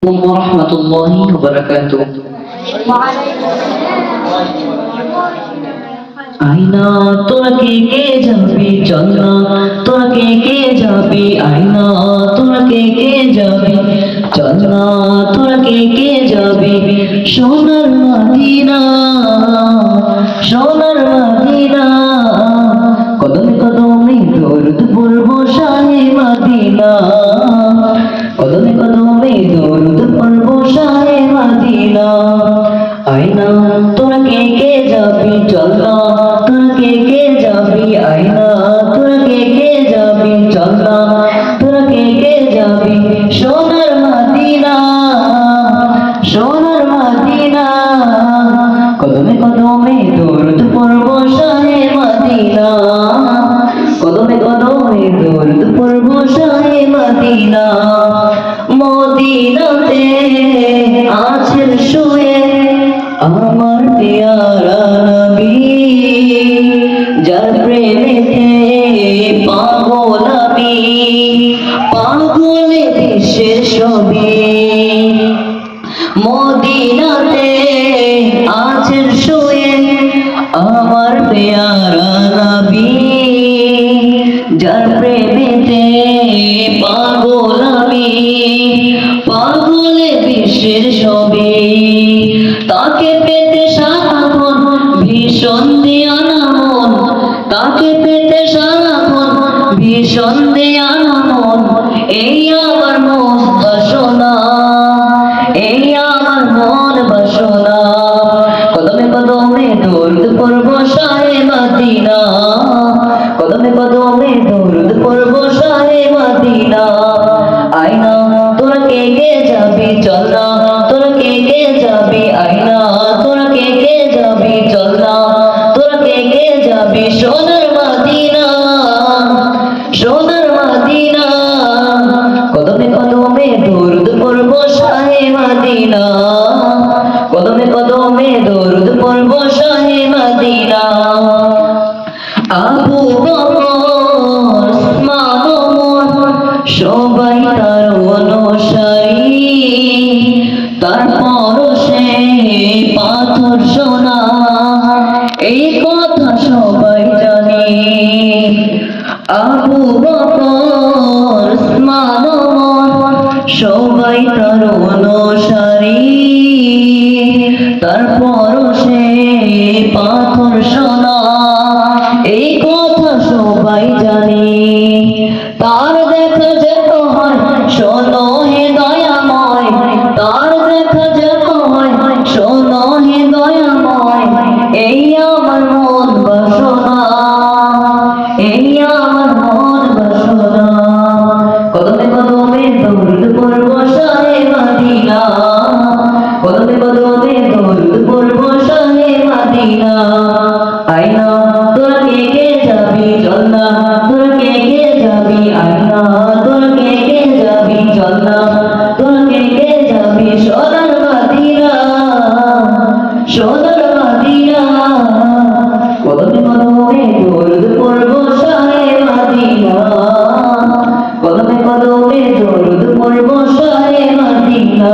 warahmatullahi wabarakatuh. আয়না তোরা কে কে যাবি চল না, তোরা কে কে যাবি আয়না, তোরা কে কে যাবি চল না, তোরা কে কে যাবি সোনার মদিনা, সোনার মদিনা। কদমে কদমে দরুদ পড়বো শাহে মদিনা, কদমে কদমে দরুদ পড়বো শাহে মদিনা। আয়না তোরা কে কে যাবি চল না, তোরা কে কে যাবি আয়না, তোরা কে কে যাবি চল না, তোরা কে কে যাবি সোনার মদিনা, সোনার মদিনা। কদমে কদমে দরুদ পড়বো শাহে মদিনা, কদমে কদমে দরুদ পড়বো শাহে মদিনা। মদিনাতে আছেন শুয়ে আমার পেয়ারা নবী, যার প্রেমেতে পাগল আমি, পাগলে দেশের ছবি। মদিনাতে আছেন শুয়ে আমার পেয়ারা নবী, যার প্রেমেতে পাগল আমি, পাগলে বিশ্বের ছবি। তাকে পেতে সারাক্ষণ ভীষণ দেয়ানা মন, তাকে পেতে সারাক্ষণ ভীষণ দেয়ানা মন। এই আমার মন বাসনা, এই আমার মন বাসনা। কদমে কদমে দরুদ পড়বো শাহে মদিনা, কদমে কদমে দরুদ পড়বো শাহে মদিনা। আয়না তোরা কে কে যাবি চল না, তোরা কে কে যাবি আয়না, তোরা কে কে যাবি চল না, তোরা কে কে যাবি সোনার মদিনা, সোনার মদিনা। কদমে কদমে দরুদ পড়বো শাহে মদিনা, কদমে কদমে দরুদ পড়বো শাহে মদিনা। আবু বকর উসমান ওমর সবাই তার অনুসারী, তার পরশে পাথর সোনা এই কথা সবাই জানে। আবু বকর উসমান ওমর সবাই তার অনুসারী, তার পরশে পাথর সোনা এই কথা সবাই জানে। তার দেখা যেত হয় শোনো হে দয়াময়, তার দেখা যেত হয় শোনো হে দয়াময়। এই আমার মন বাসনা, এই আমার মন বাসনা। কদমে কদমে দরুদ পড়বো শাহে মদিনা, কদমে কদমে দরুদ পড়বো শাহে মদিনা। আয়না তোরা কে কে যাবি চল না, তোরা কে কে যাবি আয়না, তোরা কে কে যাবি চল না, তোরা কে কে যাবি সোনার মদিনা, সোনার মদিনা। কদমে কদমে দরুদ পড়বো শাহে মদিনা, কদমে কদমে দরুদ পড়বো শাহে মদিনা।